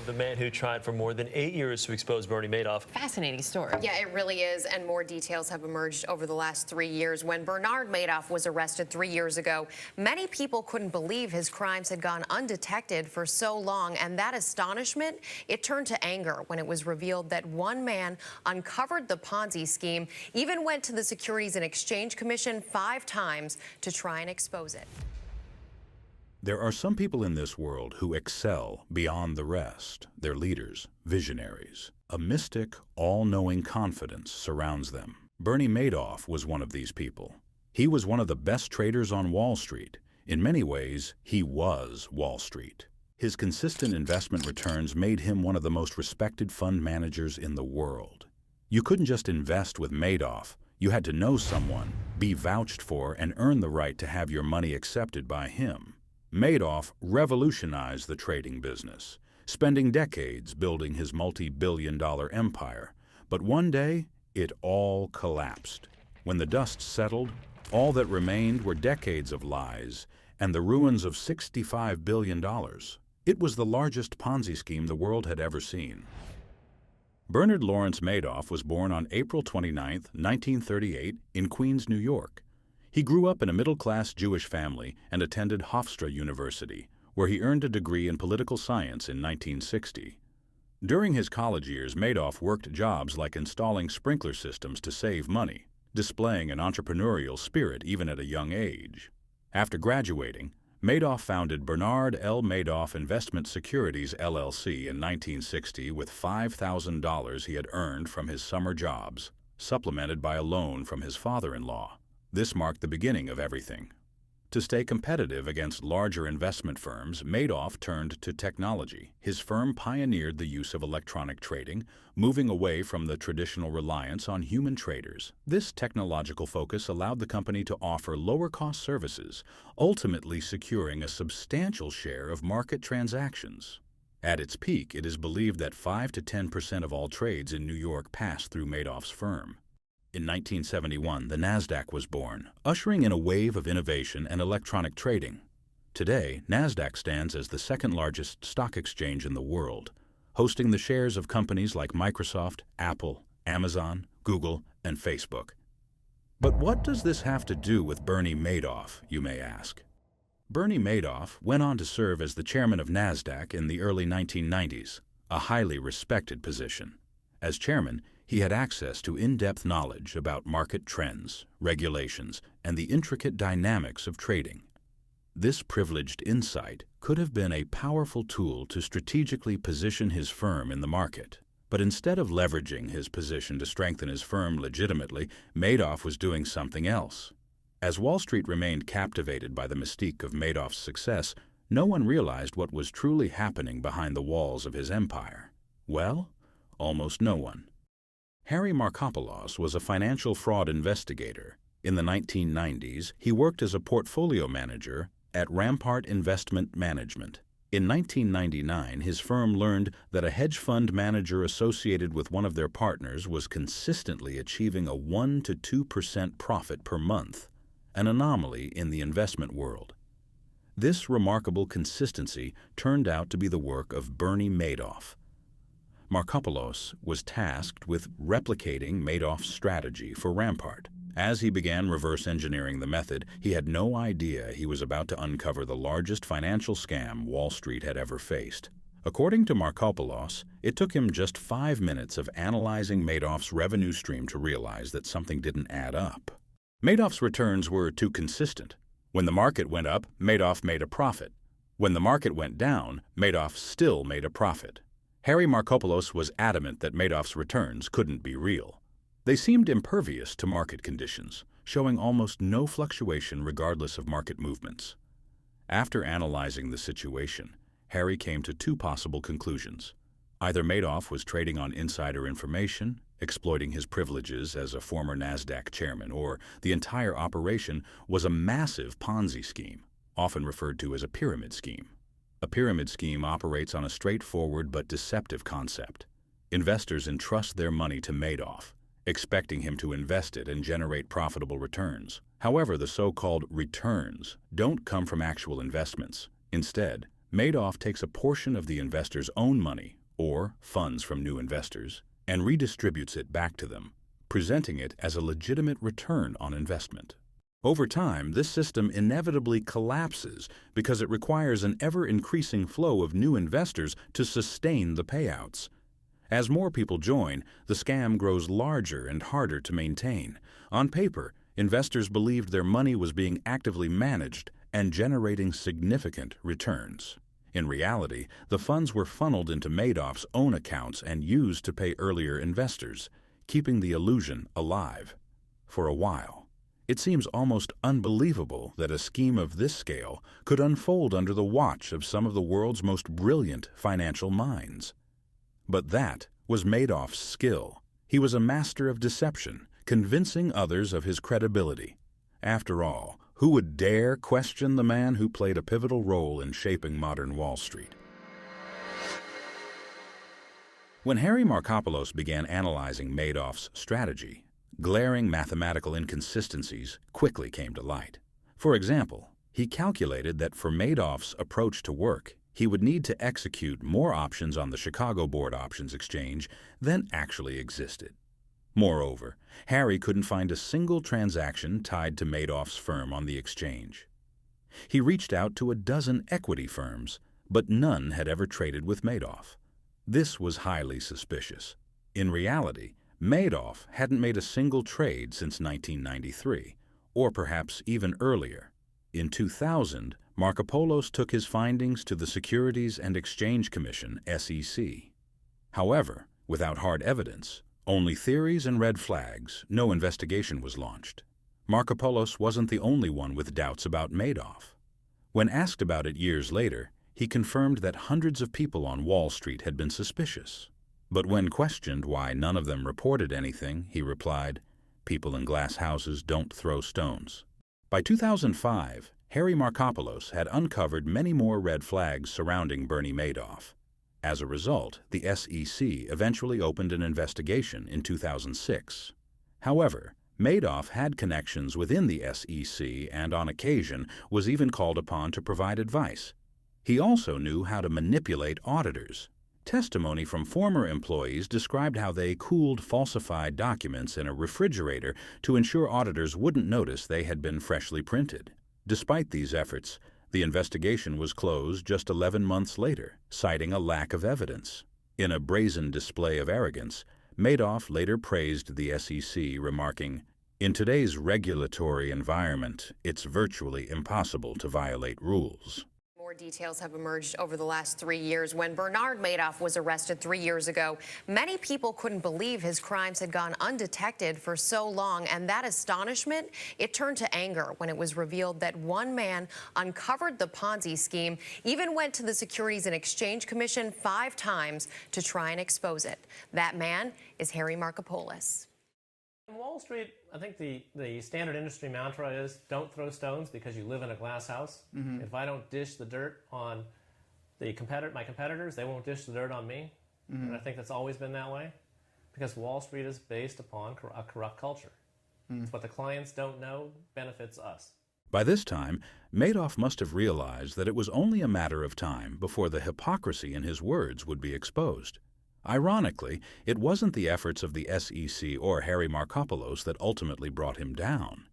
the man who tried for more than 8 years to expose Bernie Madoff. Fascinating story. Yeah, it really is, and more details have emerged over the last 3 years. When Bernard Madoff was arrested 3 years ago, many people couldn't believe his crimes had gone undetected for so long, and that astonishment, it turned to anger when it was revealed that one man uncovered the Ponzi scheme, even went to the Securities and Exchange Commission 5 times to try and expose it. There are some people in this world who excel beyond the rest. They're leaders, visionaries. A mystic, all-knowing confidence surrounds them. Bernie Madoff was one of these people. He was one of the best traders on Wall Street. In many ways, he was Wall Street. His consistent investment returns made him one of the most respected fund managers in the world. You couldn't just invest with Madoff. You had to know someone, be vouched for, and earn the right to have your money accepted by him. Madoff revolutionized the trading business, spending decades building his multi-billion-dollar empire. But one day, it all collapsed. When the dust settled, all that remained were decades of lies and the ruins of $65 billion. It was the largest Ponzi scheme the world had ever seen. Bernard Lawrence Madoff was born on April 29, 1938, in Queens, New York. He grew up in a middle-class Jewish family and attended Hofstra University, where he earned a degree in political science in 1960. During his college years, Madoff worked jobs like installing sprinkler systems to save money, displaying an entrepreneurial spirit even at a young age. After graduating, Madoff founded Bernard L. Madoff Investment Securities, LLC in 1960 with $5,000 he had earned from his summer jobs, supplemented by a loan from his father-in-law. This marked the beginning of everything. To stay competitive against larger investment firms, Madoff turned to technology. His firm pioneered the use of electronic trading, moving away from the traditional reliance on human traders. This technological focus allowed the company to offer lower-cost services, ultimately securing a substantial share of market transactions. At its peak, it is believed that 5 to 10% of all trades in New York passed through Madoff's firm. In 1971, the NASDAQ was born, ushering in a wave of innovation and electronic trading. Today, NASDAQ stands as the second largest stock exchange in the world, hosting the shares of companies like Microsoft, Apple, Amazon, Google, and Facebook. But what does this have to do with Bernie Madoff, you may ask? Bernie Madoff went on to serve as the chairman of NASDAQ in the early 1990s, a highly respected position. As chairman, he had access to in-depth knowledge about market trends, regulations, and the intricate dynamics of trading. This privileged insight could have been a powerful tool to strategically position his firm in the market. But instead of leveraging his position to strengthen his firm legitimately, Madoff was doing something else. As Wall Street remained captivated by the mystique of Madoff's success, no one realized what was truly happening behind the walls of his empire. Well, almost no one. Harry Markopolos was a financial fraud investigator. In the 1990s, he worked as a portfolio manager at Rampart Investment Management. In 1999, his firm learned that a hedge fund manager associated with one of their partners was consistently achieving a 1 to 2% profit per month, an anomaly in the investment world. This remarkable consistency turned out to be the work of Bernie Madoff. Markopolos was tasked with replicating Madoff's strategy for Rampart. As he began reverse engineering the method, he had no idea he was about to uncover the largest financial scam Wall Street had ever faced. According to Markopolos, it took him just 5 minutes of analyzing Madoff's revenue stream to realize that something didn't add up. Madoff's returns were too consistent. When the market went up, Madoff made a profit. When the market went down, Madoff still made a profit. Harry Markopolos was adamant that Madoff's returns couldn't be real. They seemed impervious to market conditions, showing almost no fluctuation regardless of market movements. After analyzing the situation, Harry came to 2 possible conclusions. Either Madoff was trading on insider information, exploiting his privileges as a former NASDAQ chairman, or the entire operation was a massive Ponzi scheme, often referred to as a pyramid scheme. A pyramid scheme operates on a straightforward but deceptive concept. Investors entrust their money to Madoff, expecting him to invest it and generate profitable returns. However, the so-called returns don't come from actual investments. Instead, Madoff takes a portion of the investor's own money, or funds from new investors, and redistributes it back to them, presenting it as a legitimate return on investment. Over time, this system inevitably collapses because it requires an ever-increasing flow of new investors to sustain the payouts. As more people join, the scam grows larger and harder to maintain. On paper, investors believed their money was being actively managed and generating significant returns. In reality, the funds were funneled into Madoff's own accounts and used to pay earlier investors, keeping the illusion alive. For a while, it seems almost unbelievable that a scheme of this scale could unfold under the watch of some of the world's most brilliant financial minds. But that was Madoff's skill. He was a master of deception, convincing others of his credibility. After all, who would dare question the man who played a pivotal role in shaping modern Wall Street? When Harry Markopolos began analyzing Madoff's strategy, glaring mathematical inconsistencies quickly came to light. For example, he calculated that for Madoff's approach to work, he would need to execute more options on the Chicago Board Options Exchange than actually existed. Moreover, Harry couldn't find a single transaction tied to Madoff's firm on the exchange. He reached out to a dozen equity firms, but none had ever traded with Madoff. This was highly suspicious. In reality, Madoff hadn't made a single trade since 1993, or perhaps even earlier. In 2000, Markopolos took his findings to the Securities and Exchange Commission, SEC. However, without hard evidence, only theories and red flags, no investigation was launched. Markopolos wasn't the only one with doubts about Madoff. When asked about it years later, he confirmed that hundreds of people on Wall Street had been suspicious. But when questioned why none of them reported anything, he replied, "People in glass houses don't throw stones." By 2005, Harry Markopolos had uncovered many more red flags surrounding Bernie Madoff. As a result, the SEC eventually opened an investigation in 2006. However, Madoff had connections within the SEC and on occasion was even called upon to provide advice. He also knew how to manipulate auditors. Testimony from former employees described how they cooled falsified documents in a refrigerator to ensure auditors wouldn't notice they had been freshly printed. Despite these efforts, the investigation was closed just 11 months later, citing a lack of evidence. In a brazen display of arrogance, Madoff later praised the SEC, remarking, "In today's regulatory environment, it's virtually impossible to violate rules." More details have emerged over the last 3 years. When Bernard Madoff was arrested 3 years ago, many people couldn't believe his crimes had gone undetected for so long, and that astonishment, it turned to anger when it was revealed that one man uncovered the Ponzi scheme, even went to the Securities and Exchange Commission 5 times to try and expose it. That man is Harry Markopolos. In Wall Street, I think the standard industry mantra is don't throw stones because you live in a glass house. If I don't dish the dirt on my competitors, they won't dish the dirt on me. And I think that's always been that way because Wall Street is based upon a corrupt culture. It's what the clients don't know benefits us. By this time, Madoff must have realized that it was only a matter of time before the hypocrisy in his words would be exposed. Ironically, it wasn't the efforts of the SEC or Harry Markopolos that ultimately brought him down.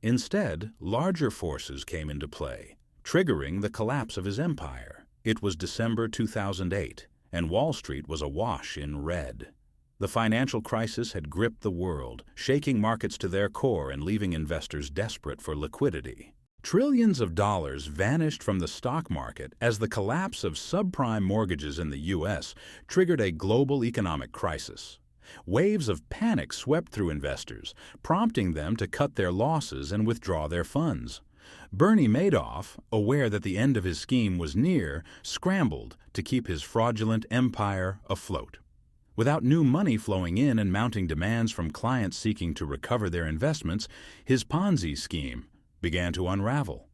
Instead, larger forces came into play, triggering the collapse of his empire. It was December 2008, and Wall Street was awash in red. The financial crisis had gripped the world, shaking markets to their core and leaving investors desperate for liquidity. Trillions of dollars vanished from the stock market as the collapse of subprime mortgages in the U.S. triggered a global economic crisis. Waves of panic swept through investors, prompting them to cut their losses and withdraw their funds. Bernie Madoff, aware that the end of his scheme was near, scrambled to keep his fraudulent empire afloat. Without new money flowing in and mounting demands from clients seeking to recover their investments, his Ponzi scheme began to unravel.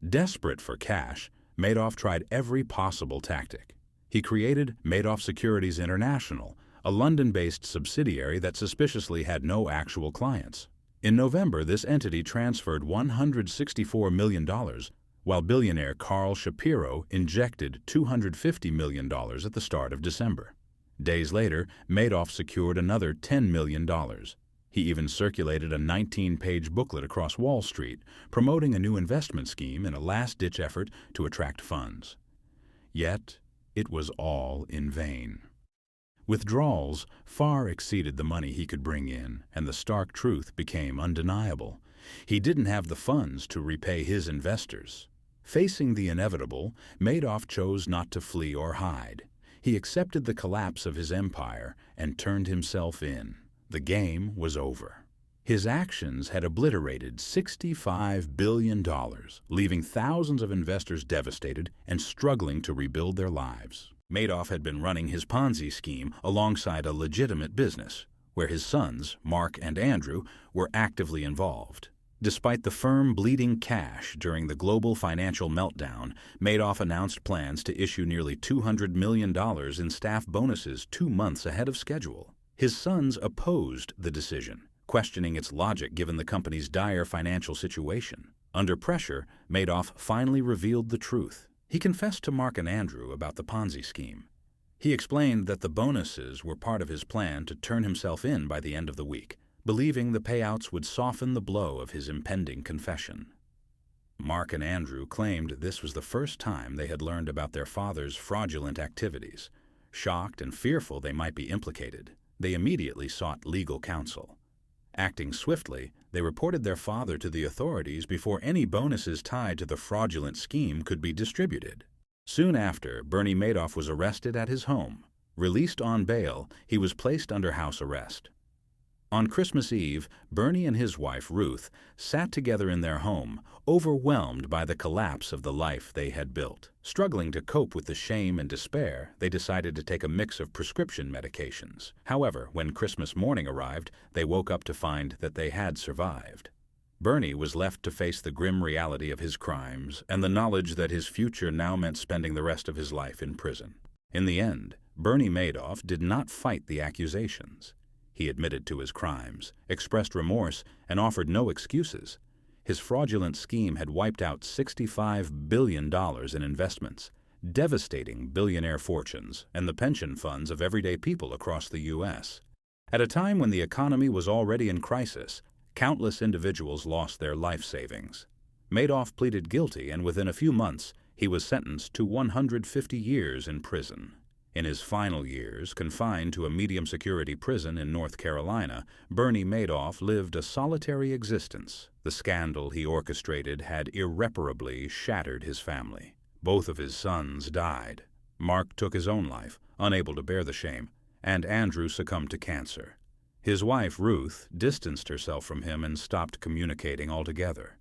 Desperate for cash, Madoff tried every possible tactic. He created Madoff Securities International, a London-based subsidiary that suspiciously had no actual clients. In November, this entity transferred $164 million, while billionaire Carl Shapiro injected $250 million at the start of December. Days later, Madoff secured another $10 million. He even circulated a 19-page booklet across Wall Street promoting a new investment scheme in a last-ditch effort to attract funds. Yet, it was all in vain. Withdrawals far exceeded the money he could bring in, and the stark truth became undeniable. He didn't have the funds to repay his investors. Facing the inevitable, Madoff chose not to flee or hide. He accepted the collapse of his empire and turned himself in. The game was over. His actions had obliterated $65 billion, leaving thousands of investors devastated and struggling to rebuild their lives. Madoff had been running his Ponzi scheme alongside a legitimate business, where his sons, Mark and Andrew, were actively involved. Despite the firm bleeding cash during the global financial meltdown, Madoff announced plans to issue nearly $200 million in staff bonuses 2 months ahead of schedule. His sons opposed the decision, questioning its logic given the company's dire financial situation. Under pressure, Madoff finally revealed the truth. He confessed to Mark and Andrew about the Ponzi scheme. He explained that the bonuses were part of his plan to turn himself in by the end of the week, believing the payouts would soften the blow of his impending confession. Mark and Andrew claimed this was the first time they had learned about their father's fraudulent activities. Shocked and fearful they might be implicated, they immediately sought legal counsel. Acting swiftly, they reported their father to the authorities before any bonuses tied to the fraudulent scheme could be distributed. Soon after, Bernie Madoff was arrested at his home. Released on bail, he was placed under house arrest. On Christmas Eve, Bernie and his wife, Ruth, sat together in their home, overwhelmed by the collapse of the life they had built. Struggling to cope with the shame and despair, they decided to take a mix of prescription medications. However, when Christmas morning arrived, they woke up to find that they had survived. Bernie was left to face the grim reality of his crimes and the knowledge that his future now meant spending the rest of his life in prison. In the end, Bernie Madoff did not fight the accusations. He admitted to his crimes, expressed remorse, and offered no excuses. His fraudulent scheme had wiped out $65 billion in investments, devastating billionaire fortunes and the pension funds of everyday people across the U.S. At a time when the economy was already in crisis, countless individuals lost their life savings. Madoff pleaded guilty, and within a few months, he was sentenced to 150 years in prison. In his final years, confined to a medium-security prison in North Carolina, Bernie Madoff lived a solitary existence. The scandal he orchestrated had irreparably shattered his family. Both of his sons died. Mark took his own life, unable to bear the shame, and Andrew succumbed to cancer. His wife, Ruth, distanced herself from him and stopped communicating altogether.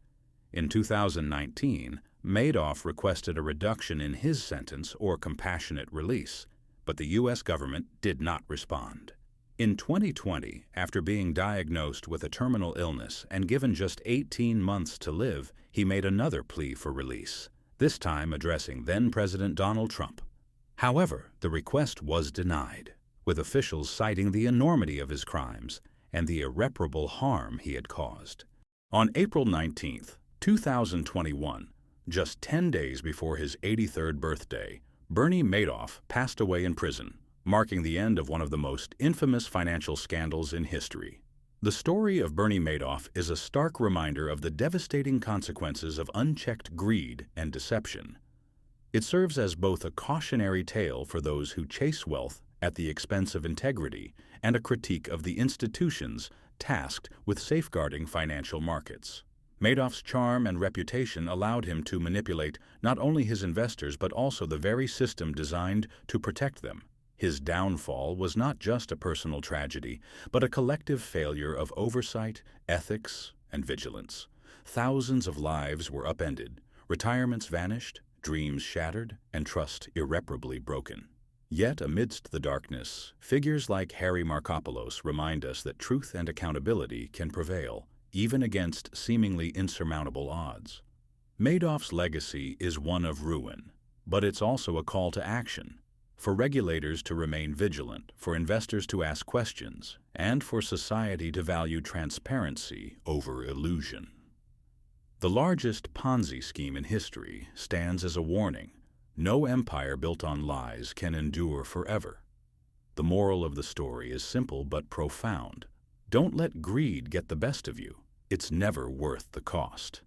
In 2019, Madoff requested a reduction in his sentence or compassionate release, but the U.S. government did not respond. In 2020, after being diagnosed with a terminal illness and given just 18 months to live, he made another plea for release, this time addressing then-President Donald Trump. However, the request was denied, with officials citing the enormity of his crimes and the irreparable harm he had caused. On April 19, 2021, just 10 days before his 83rd birthday, Bernie Madoff passed away in prison, marking the end of one of the most infamous financial scandals in history. The story of Bernie Madoff is a stark reminder of the devastating consequences of unchecked greed and deception. It serves as both a cautionary tale for those who chase wealth at the expense of integrity and a critique of the institutions tasked with safeguarding financial markets. Madoff's charm and reputation allowed him to manipulate not only his investors but also the very system designed to protect them. His downfall was not just a personal tragedy, but a collective failure of oversight, ethics, and vigilance. Thousands of lives were upended, retirements vanished, dreams shattered, and trust irreparably broken. Yet amidst the darkness, figures like Harry Markopolos remind us that truth and accountability can prevail, even against seemingly insurmountable odds. Madoff's legacy is one of ruin, but it's also a call to action, for regulators to remain vigilant, for investors to ask questions, and for society to value transparency over illusion. The largest Ponzi scheme in history stands as a warning. No empire built on lies can endure forever. The moral of the story is simple but profound. Don't let greed get the best of you. It's never worth the cost.